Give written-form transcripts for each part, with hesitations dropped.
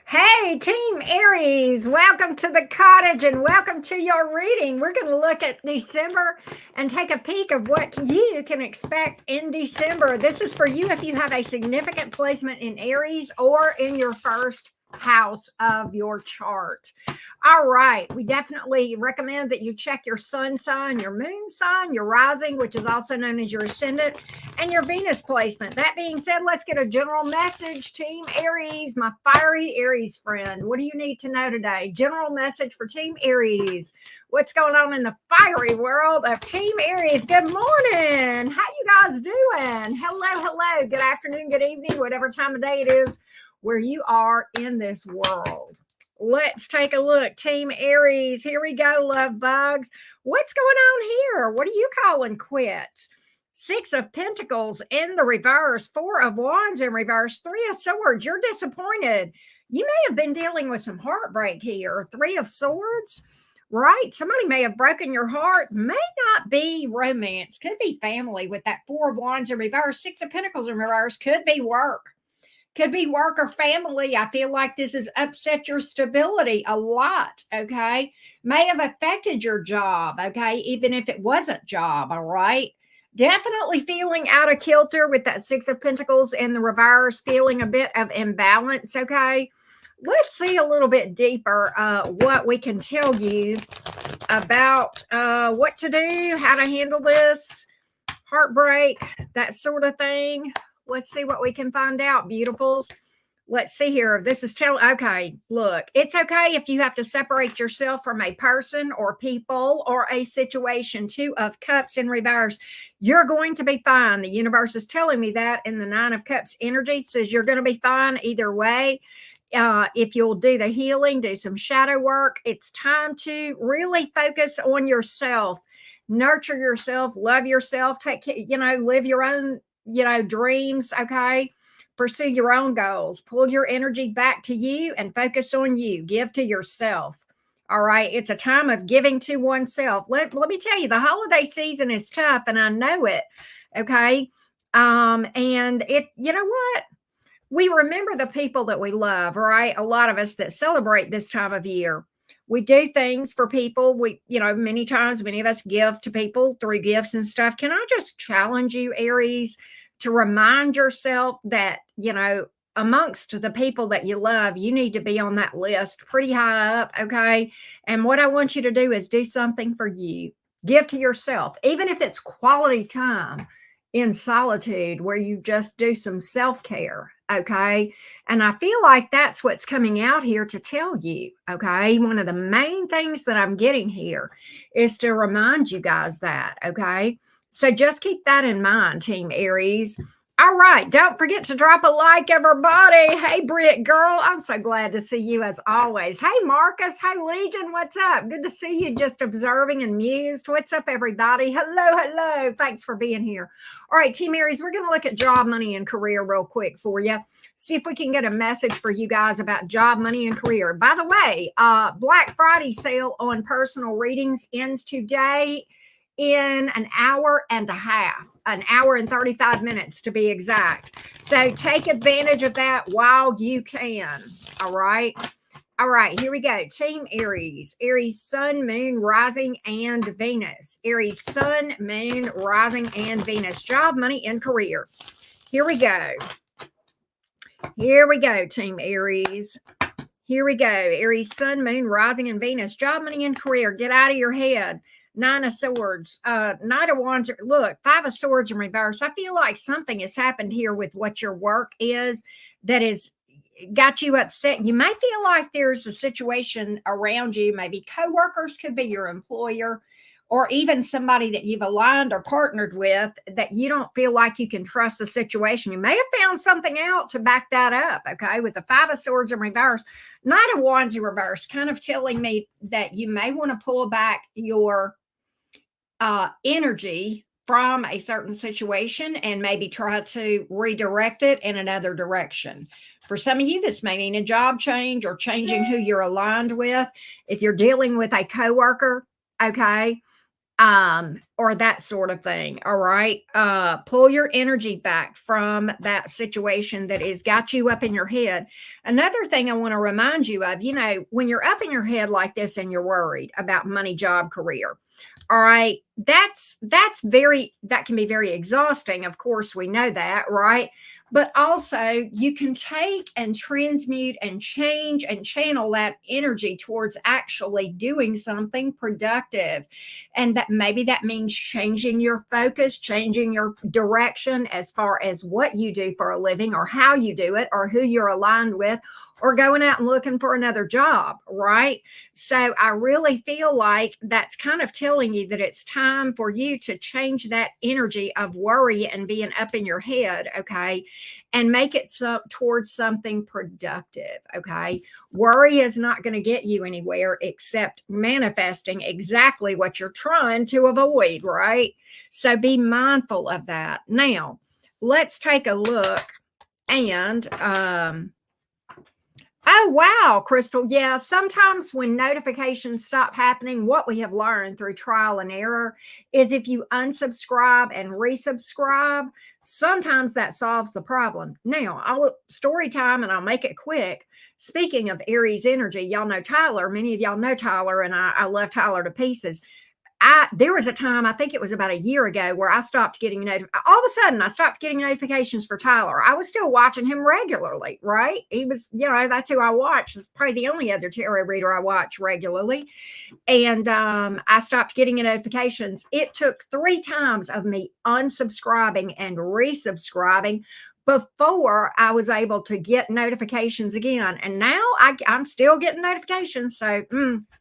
Hey, Team Aries, welcome to the cottage and welcome to your reading. We're going to look at December and take a peek of what you can expect in December. This is for you if you have a significant placement in Aries or in your first house of your chart. All right, we definitely recommend that you check your sun sign, your moon sign, your rising, which is also known as your ascendant, and your Venus placement. That being said, let's get a general message, Team Aries, my fiery Aries friend. What do you need to know today? General message for Team Aries. What's going on in the fiery world of Team Aries? Good morning. How you guys doing? Hello. Good afternoon, good evening, whatever time of day it is where you are in this world. Let's take a look. Team Aries, here we go, love bugs. What's going on here? What are you calling quits? Six of Pentacles in the reverse, Four of Wands in reverse, Three of Swords. You're disappointed. You may have been dealing with some heartbreak here. Three of Swords, right? Somebody may have broken your heart. May not be romance. Could be family with that Four of Wands in reverse. Six of Pentacles in reverse. Could be work. Could be work or family. I feel like this has upset your stability a lot, okay? May have affected your job, okay? Even if it wasn't job, all right? Definitely feeling out of kilter with that Six of Pentacles in the reverse, feeling a bit of imbalance, okay? Let's see a little bit deeper what we can tell you about what to do, how to handle this, heartbreak, that sort of thing. Let's see what we can find out, beautifuls. Let's see here. This is okay, look, it's okay if you have to separate yourself from a person or people or a situation. Two of Cups in reverse. You're going to be fine. The universe is telling me that in the Nine of Cups energy says you're going to be fine either way. If you'll do the healing, do some shadow work, it's time to really focus on yourself, nurture yourself, love yourself, live your own dreams, okay? Pursue your own goals, pull your energy back to you and focus on you. Give to yourself. All right. It's a time of giving to oneself. Let me tell you, the holiday season is tough and I know it. Okay. And you know what? We remember the people that we love, right? A lot of us that celebrate this time of year. We do things for people. Many times, many of us give to people through gifts and stuff. Can I just challenge you, Aries, to remind yourself that, amongst the people that you love, you need to be on that list pretty high up, okay? And what I want you to do is do something for you. Give to yourself, even if it's quality time in solitude where you just do some self-care, okay? And I feel like that's what's coming out here to tell you, okay? One of the main things that I'm getting here is to remind you guys that, okay? So just keep that in mind, Team Aries. All right, don't forget to drop a like, everybody. Hey, Britt, girl, I'm so glad to see you as always. Hey, Marcus. Hey, Legion, what's up? Good to see you, just observing and mused. What's up, everybody? Hello. Thanks for being here. All right, Team Aries, we're going to look at job, money, and career real quick for you. See if we can get a message for you guys about job, money, and career. By the way, Black Friday sale on personal readings ends today in an hour and a half, an hour and 35 minutes to be exact. So take advantage of that while you can. All right. Here we go. Team Aries. Aries sun, moon, rising, and Venus. Aries sun, moon, rising, and Venus. Job, money, and career. Here we go. Team Aries. Here we go. Aries sun, moon, rising, and Venus. Job, money, and career. Get out of your head. Nine of Swords, Knight of Wands. Look, Five of Swords in reverse. I feel like something has happened here with what your work is that has got you upset. You may feel like there's a situation around you. Maybe coworkers, could be your employer, or even somebody that you've aligned or partnered with that you don't feel like you can trust the situation. You may have found something out to back that up, okay? With the Five of Swords in reverse, Knight of Wands in reverse, kind of telling me that you may want to pull back your energy from a certain situation and maybe try to redirect it in another direction. For some of you, this may mean a job change or changing who you're aligned with. If you're dealing with a coworker, okay, or that sort of thing. All right. Pull your energy back from that situation that has got you up in your head. Another thing I want to remind you of, when you're up in your head like this and you're worried about money, job, career. All right. That can be very exhausting. Of course, we know that, right? But also, you can take and transmute and change and channel that energy towards actually doing something productive. And that maybe that means changing your focus, changing your direction as far as what you do for a living or how you do it or who you're aligned with, or going out and looking for another job, right? So I really feel like that's kind of telling you that it's time for you to change that energy of worry and being up in your head, okay, and make it towards something productive, okay? Worry is not going to get you anywhere except manifesting exactly what you're trying to avoid, right? So be mindful of that. Now, let's take a look and oh, wow, Crystal. Yeah, sometimes when notifications stop happening, what we have learned through trial and error is if you unsubscribe and resubscribe, sometimes that solves the problem. Now, I'll story time and I'll make it quick. Speaking of Aries energy, y'all know Tyler. Many of y'all know Tyler, and I love Tyler to pieces. There was a time, I think it was about a year ago, where I stopped getting all of a sudden I stopped getting notifications for Tyler. I was still watching him regularly, right? He was, that's who I watch. It's probably the only other tarot reader I watch regularly. And I stopped getting notifications. It took 3 times of me unsubscribing and resubscribing before I was able to get notifications again. And now I'm still getting notifications. So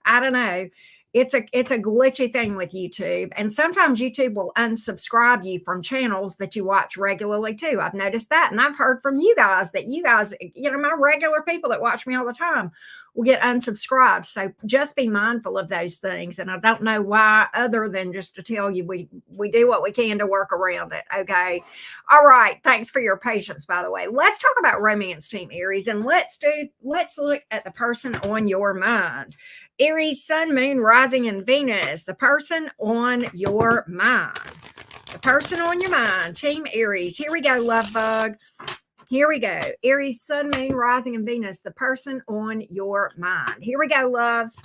I don't know. It's a glitchy thing with YouTube. And sometimes YouTube will unsubscribe you from channels that you watch regularly too. I've noticed that. And I've heard from you guys that my regular people that watch me all the time will get unsubscribed. So just be mindful of those things. And I don't know why, other than just to tell you we do what we can to work around it. Okay. All right. Thanks for your patience, by the way. Let's talk about romance, team Aries, and let's look at the person on your mind. Aries, sun, moon, rising, and Venus, the person on your mind. The person on your mind, team Aries. Here we go, love bug. Here we go. Aries, sun, moon, rising, and Venus, the person on your mind. Here we go, loves.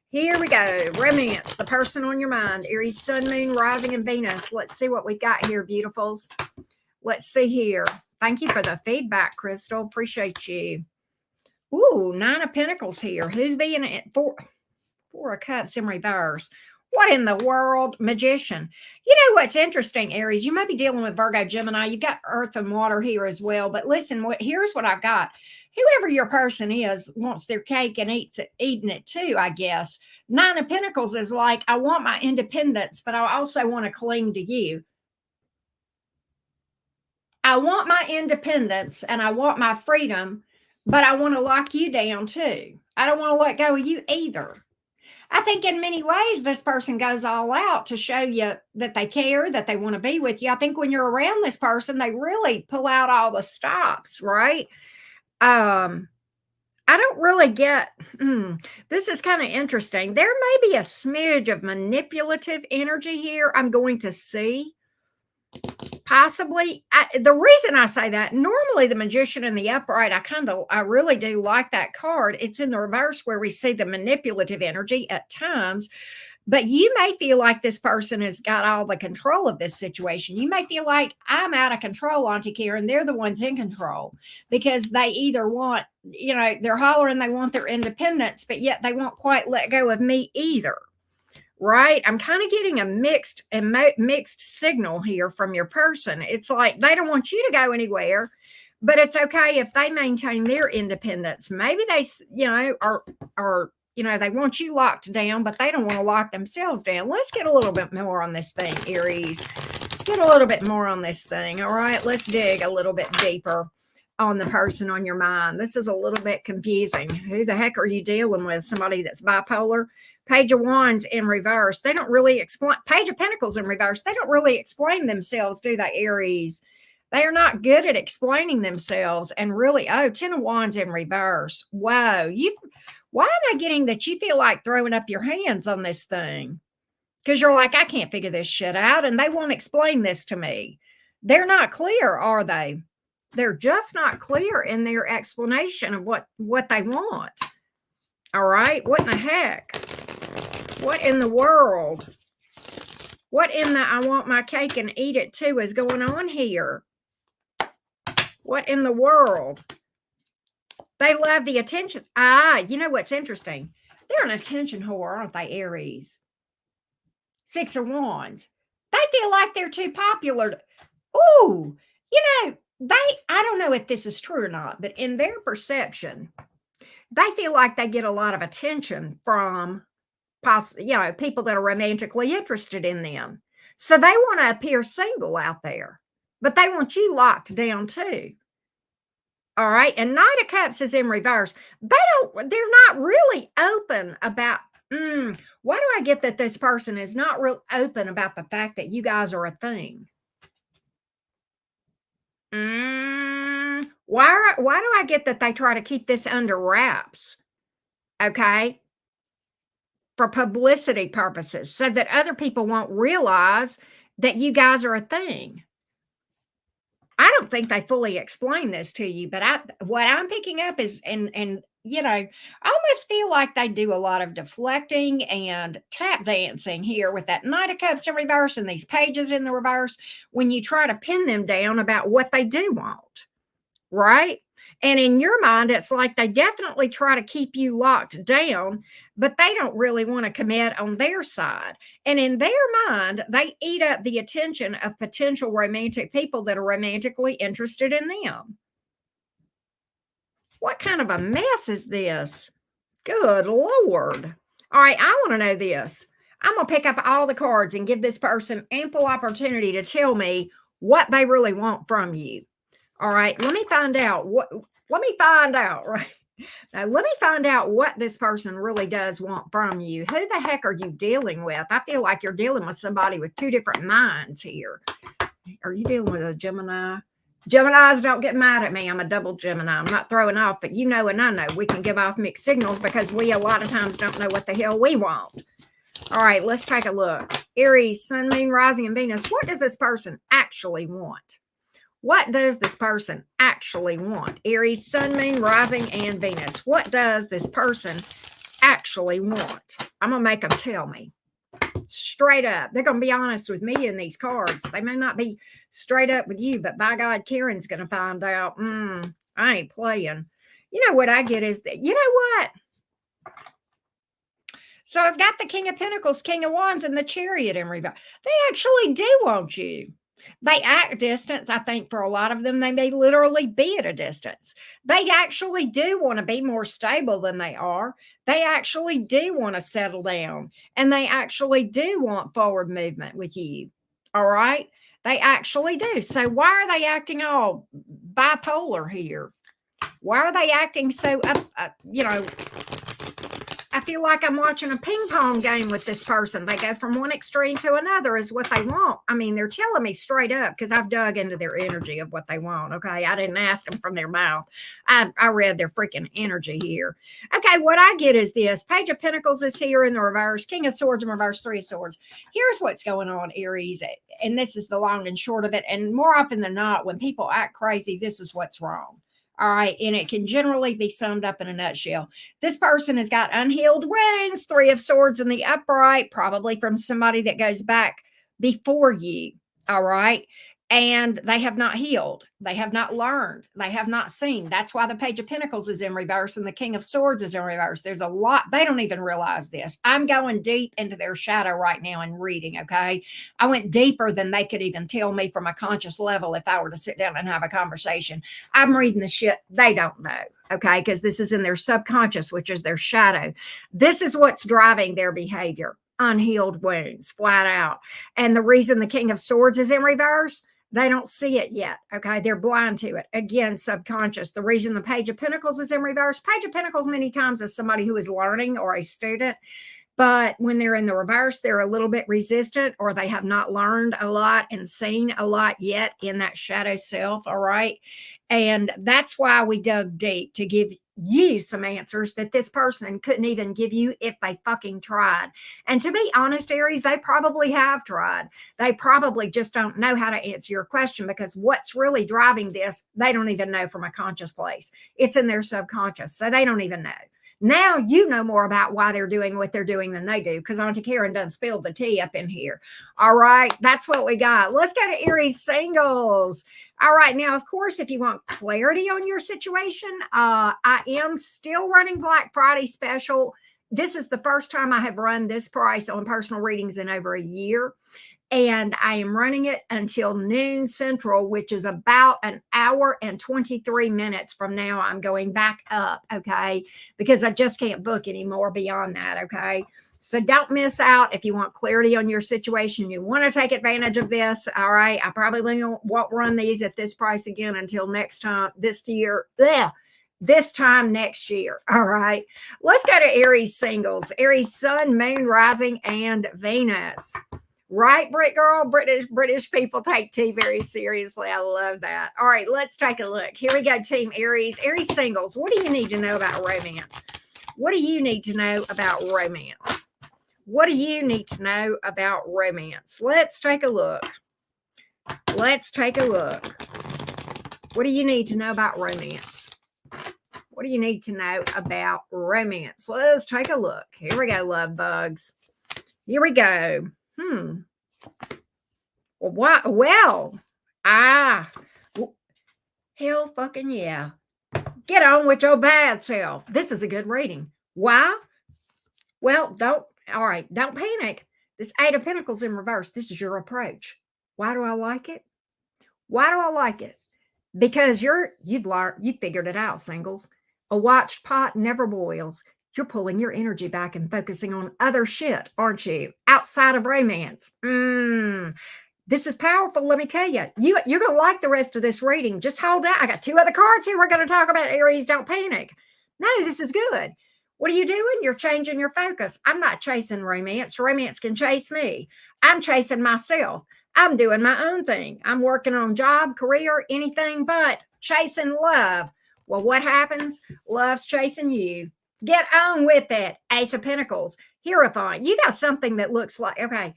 Here we go. Romance, the person on your mind. Aries, sun, moon, rising, and Venus. Let's see what we've got here, beautifuls. Let's see here. Thank you for the feedback, Crystal. Appreciate you. Ooh, 9 of Pentacles here. Who's being it? 4 of Cups in reverse. What in the world? Magician. You know what's interesting, Aries? You may be dealing with Virgo, Gemini. You've got Earth and Water here as well. But listen, here's what I've got. Whoever your person is wants their cake and eating it too, I guess. 9 of Pentacles is like, I want my independence, but I also want to cling to you. I want my independence and I want my freedom, but I want to lock you down too. I don't want to let go of you either. I think in many ways, this person goes all out to show you that they care, that they want to be with you. I think when you're around this person, they really pull out all the stops, right? I don't really get, this is kind of interesting. There may be a smidge of manipulative energy here I'm going to see. Possibly. The reason I say that, normally the Magician in the upright, I really do like that card. It's in the reverse where we see the manipulative energy at times, but you may feel like this person has got all the control of this situation. You may feel like I'm out of control, Auntie Karen. They're the ones in control because they either want, they're hollering they want their independence, but yet they won't quite let go of me either. Right? I'm kind of getting a mixed signal here from your person. It's like they don't want you to go anywhere, but it's okay if they maintain their independence. Maybe they, they want you locked down, but they don't want to lock themselves down. Let's get a little bit more on this thing, Aries. Let's get a little bit more on this thing. All right, let's dig a little bit deeper on the person on your mind. This is a little bit confusing. Who the heck are you dealing with? Somebody that's bipolar? Page of Wands in reverse. They don't really explain. Page of Pentacles in reverse. They don't really explain themselves, do they, Aries? They are not good at explaining themselves. And really, 10 of Wands in reverse. Whoa. Why am I getting that you feel like throwing up your hands on this thing? because you're like, I can't figure this shit out, and they won't explain this to me. They're not clear, are they? They're just not clear in their explanation of what they want. All right, what in the heck? What in the world? What in the I want my cake and eat it too is going on here? What in the world? They love the attention. You know what's interesting? They're an attention whore, aren't they, Aries? Six of Wands. They feel like they're too popular. Ooh, I don't know if this is true or not, but in their perception, they feel like they get a lot of attention from people that are romantically interested in them. So they want to appear single out there, but they want you locked down too. All right. And Knight of Cups is in reverse. They're not really open about, why do I get that this person is not real open about the fact that you guys are a thing? Why do I get that they try to keep this under wraps? Okay. For publicity purposes, so that other people won't realize that you guys are a thing. I don't think they fully explain this to you, but what I'm picking up is, and I almost feel like they do a lot of deflecting and tap dancing here with that Knight of Cups in reverse and these pages in the reverse when you try to pin them down about what they do want, right? And in your mind, it's like they definitely try to keep you locked down, but they don't really want to commit on their side. And in their mind, they eat up the attention of potential romantic people that are romantically interested in them. What kind of a mess is this? Good Lord. All right, I want to know this. I'm going to pick up all the cards and give this person ample opportunity to tell me what they really want from you. All right, let me find out right now. Let me find out what this person really does want from you. Who the heck are you dealing with? I feel like you're dealing with somebody with two different minds here. Are you dealing with a Gemini? Geminis, don't get mad at me. I'm a double Gemini. I'm not throwing off, but and I know we can give off mixed signals because we a lot of times don't know what the hell we want. All right, let's take a look. Aries, Sun, Moon, Rising, and Venus. What does this person actually want? What does this person actually want? Aries, Sun, Moon, Rising, and Venus. What does this person actually want? I'm going to make them tell me. Straight up. They're going to be honest with me in these cards. They may not be straight up with you, but by God, Karen's going to find out, I ain't playing. You know what I get is that, you know what? So I've got the King of Pentacles, King of Wands, and the Chariot in reverse. They actually do want you. They act distance. I think for a lot of them, they may literally be at a distance. They actually do want to be more stable than they are. They actually do want to settle down, and they actually do want forward movement with you. All right. They actually do. So why are they acting all bipolar here? Why are they acting so I feel like I'm watching a ping pong game with this person. They go from one extreme to another is what they want. I mean, they're telling me straight up because I've dug into their energy of what they want. Okay. I didn't ask them from their mouth. I read their freaking energy here. Okay. What I get is this. Page of Pentacles is here in the reverse. King of Swords in reverse. Three of Swords. Here's what's going on, Aries. And this is the long and short of it. And more often than not, when people act crazy, this is what's wrong. All right. And it can generally be summed up in a nutshell. This person has got unhealed wounds, Three of Swords in the upright, probably from somebody that goes back before you. All right. And they have not healed. They have not learned. They have not seen. That's why the Page of Pentacles is in reverse and the King of Swords is in reverse. There's a lot. They don't even realize this. I'm going deep into their shadow right now and reading. Okay. I went deeper than they could even tell me from a conscious level if I were to sit down and have a conversation. I'm reading the shit they don't know. Okay. Because this is in their subconscious, which is their shadow. This is what's driving their behavior. Unhealed wounds, flat out. And the reason the King of Swords is in reverse, they don't see it yet. Okay. They're blind to it. Again, subconscious. The reason the Page of Pentacles is in reverse, Page of Pentacles many times is somebody who is learning or a student. But when they're in the reverse, they're a little bit resistant or they have not learned a lot and seen a lot yet in that shadow self. All right. And that's why we dug deep to give you some answers that this person couldn't even give you if they fucking tried. And to be honest, Aries, they probably have tried. They probably just don't know how to answer your question, because what's really driving this, they don't even know from a conscious place. It's in their subconscious. So they don't even know. Now you know more about why they're doing what they're doing than they do, because Auntie Karen done spilled the tea up in here. All right, that's what we got. Let's go to Aries singles. All right, now, of course, if you want clarity on your situation, I am still running Black Friday special. This is the first time I have run this price on personal readings in over a year. And I am running it until noon Central, which is about an hour and 23 minutes from now. I'm going back up, okay? Because I just can't book anymore beyond that, okay? So don't miss out if you want clarity on your situation. You want to take advantage of this, all right? I probably won't run these at this price again until next time, this year. This time next year, all right? Let's go to Aries singles. Aries sun, moon, rising, and Venus. Right, Brit girl? British people take tea very seriously. I love that. All right, let's take a look. Here we go, Team Aries. Aries singles, what do you need to know about romance? What do you need to know about romance? What do you need to know about romance? Let's take a look. Let's take a look. What do you need to know about romance? What do you need to know about romance? Let's take a look. Here we go, love bugs. Here we go. What? Well, hell fucking yeah. Get on with your bad self. This is a good reading. Why? Well, don't panic. This Eight of Pentacles in reverse. This is your approach. Why do I like it? Why do I like it? Because you've figured it out, singles. A watched pot never boils. You're pulling your energy back and focusing on other shit, aren't you? Outside of romance. This is powerful, let me tell you. You're going to like the rest of this reading. Just hold out. I got two other cards here we're going to talk about, Aries. Don't panic. No, this is good. What are you doing? You're changing your focus. I'm not chasing romance. Romance can chase me. I'm chasing myself. I'm doing my own thing. I'm working on job, career, anything but chasing love. Well, what happens? Love's chasing you. Get on with it. Ace of Pentacles. Hierophant. You got something that looks like, okay,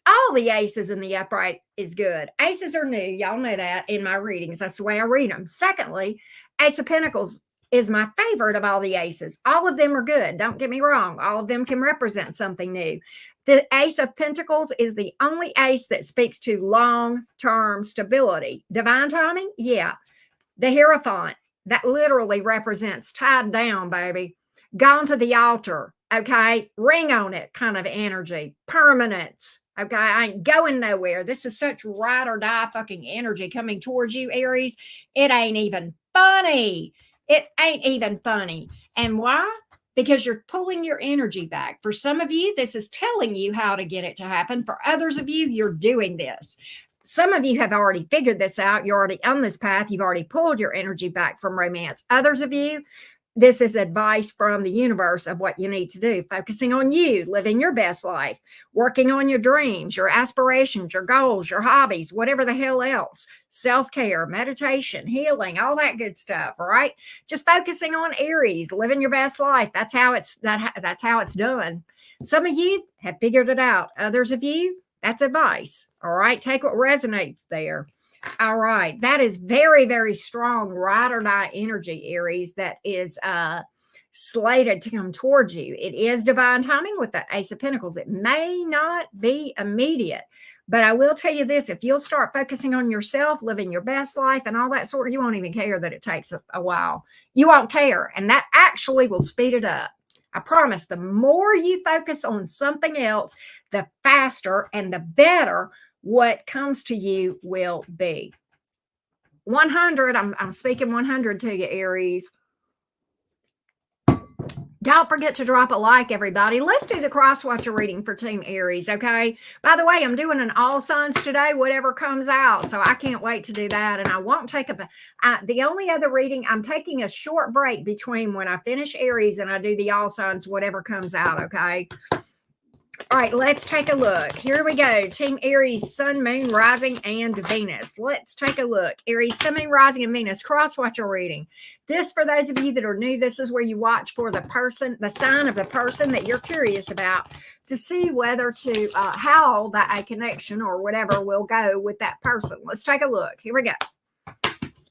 all the aces in the upright is good. Aces are new. Y'all know that in my readings. That's the way I read them. Secondly, Ace of Pentacles is my favorite of all the aces. All of them are good. Don't get me wrong. All of them can represent something new. The Ace of Pentacles is the only ace that speaks to long-term stability. Divine timing? Yeah. The Hierophant, that literally represents tied down, baby. Gone to the altar, okay? Ring on it kind of energy. Permanence, okay? I ain't going nowhere. This is such ride or die fucking energy coming towards you, Aries. It ain't even funny. It ain't even funny. And why? Because you're pulling your energy back. For some of you, this is telling you how to get it to happen. For others of you, you're doing this. Some of you have already figured this out. You're already on this path. You've already pulled your energy back from romance. Others of you, this is advice from the universe of what you need to do. Focusing on you, living your best life, working on your dreams, your aspirations, your goals, your hobbies, whatever the hell else. Self-care, meditation, healing, all that good stuff, all right? Just focusing on Aries, living your best life. That's how it's done. Some of you have figured it out. Others of you, that's advice. All right. Take what resonates there. All right. That is very, very strong ride or die energy, Aries, that is slated to come towards you. It is divine timing with the Ace of Pentacles. It may not be immediate, but I will tell you this, if you'll start focusing on yourself, living your best life and all that sort of, you won't even care that it takes a while. You won't care. And that actually will speed it up. I promise, the more you focus on something else, the faster and the better what comes to you will be. 100, I'm speaking 100 to you, Aries. Don't forget to drop a like, everybody. Let's do the Crosswatcher reading for Team Aries, okay? By the way, I'm doing an all signs today, whatever comes out, so I can't wait to do that. And I won't take the only other reading, I'm taking a short break between when I finish Aries and I do the all signs, whatever comes out, okay? All right, let's take a look. Here we go. Team Aries, Sun, Moon, Rising, and Venus. Let's take a look. Aries, Sun, Moon, Rising, and Venus. Crosswatcher reading. This, for those of you that are new, this is where you watch for the person, the sign of the person that you're curious about to see whether to, how that a connection or whatever will go with that person. Let's take a look. Here we go.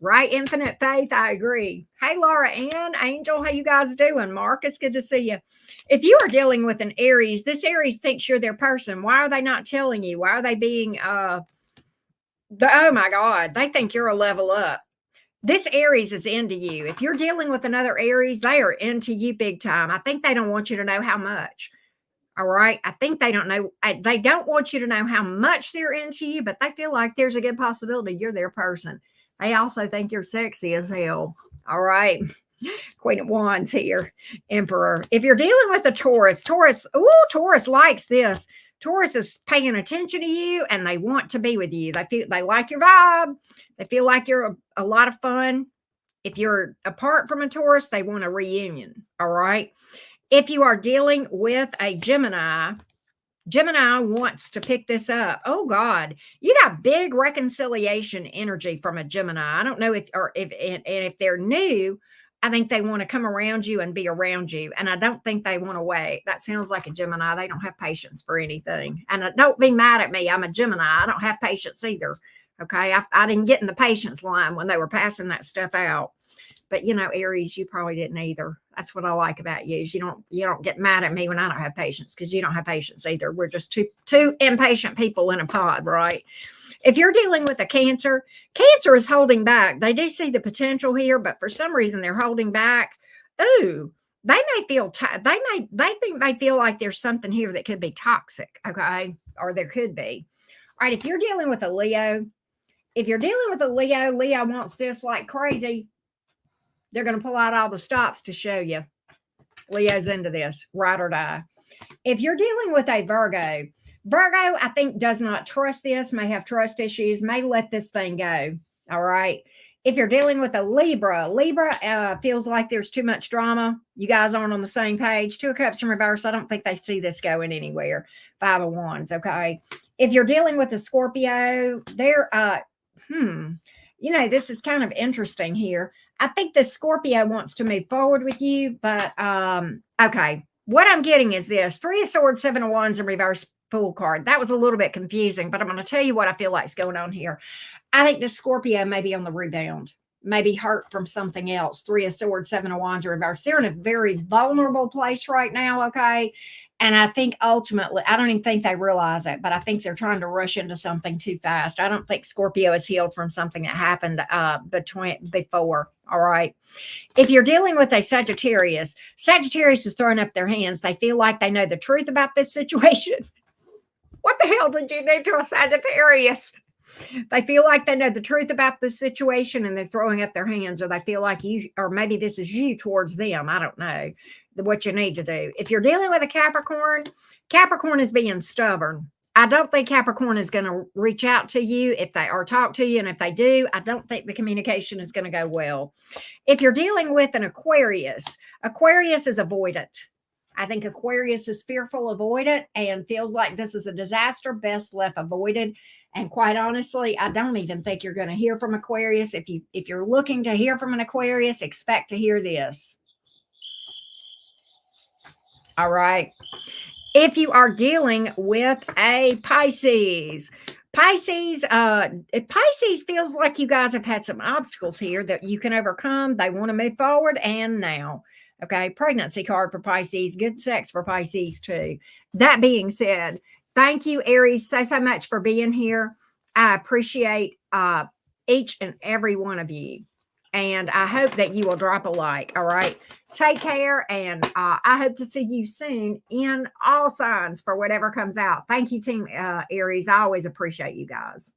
Right, infinite faith, I agree. Hey, Laura Ann, Angel, how you guys doing? Marcus, good to see you. If you are dealing with an Aries, this Aries thinks you're their person. Why are they not telling you? Why are they being, oh my God, they think you're a level up. This Aries is into you. If you're dealing with another Aries, they are into you big time. I think they don't want you to know how much. All right. I think they don't know. They don't want you to know how much they're into you, but they feel like there's a good possibility you're their person. They also think you're sexy as hell. All right. Queen of Wands here, Emperor. If you're dealing with a Taurus, Taurus likes this. Taurus is paying attention to you and they want to be with you. They like your vibe. They feel like you're a lot of fun. If you're apart from a Taurus, they want a reunion. All right. If you are dealing with a Gemini, Gemini wants to pick this up. Oh God, you got big reconciliation energy from a Gemini. I don't know if they're new, I think they want to come around you and be around you. And I don't think they want to wait. That sounds like a Gemini. They don't have patience for anything. And don't be mad at me. I'm a Gemini. I don't have patience either. Okay. I didn't get in the patience line when they were passing that stuff out. But Aries, you probably didn't either. That's what I like about you. Is you don't get mad at me when I don't have patience, because you don't have patience either. We're just two impatient people in a pod, right? If you're dealing with a Cancer, Cancer is holding back. They do see the potential here, but for some reason they're holding back. Ooh, they may feel may feel like there's something here that could be toxic, okay? Or there could be. All right, if you're dealing with a Leo, Leo wants this like crazy. They're going to pull out all the stops to show you. Leo's into this, ride or die. If you're dealing with a Virgo, I think does not trust this, may have trust issues, may let this thing go. All right. If you're dealing with a Libra feels like there's too much drama. You guys aren't on the same page. Two of Cups in reverse. I don't think they see this going anywhere. Five of Wands. Okay. If you're dealing with a Scorpio, they're, this is kind of interesting here. I think the Scorpio wants to move forward with you, but okay. What I'm getting is this: Three of Swords, Seven of Wands, and reverse Fool card. That was a little bit confusing, but I'm going to tell you what I feel like is going on here. I think the Scorpio may be on the rebound, maybe hurt from something else. Three of Swords, Seven of Wands, reverse. They're in a very vulnerable place right now, okay? And I think ultimately, I don't even think they realize it, but I think they're trying to rush into something too fast. I don't think Scorpio is healed from something that happened before. All right. If you're dealing with a Sagittarius is throwing up their hands. They feel like they know the truth about this situation. What the hell did you do to a Sagittarius? They feel like they know the truth about the situation and they're throwing up their hands, or they feel like you, or maybe this is you towards them. I don't know what you need to do. If you're dealing with a Capricorn is being stubborn. I don't think Capricorn is going to reach out to you or talk to you. And if they do, I don't think the communication is going to go well. If you're dealing with an Aquarius is avoidant. I think Aquarius is fearful, avoidant, and feels like this is a disaster, best left avoided. And quite honestly, I don't even think you're going to hear from Aquarius. If you're looking to hear from an Aquarius, expect to hear this. All right. If you are dealing with a Pisces feels like you guys have had some obstacles here that you can overcome. They want to move forward, and now. Okay, pregnancy card for Pisces, good sex for Pisces too. That being said, thank you, Aries, so much for being here. I appreciate each and every one of you. And I hope that you will drop a like. All right. Take care. And I hope to see you soon in all signs for whatever comes out. Thank you, Team Aries. I always appreciate you guys.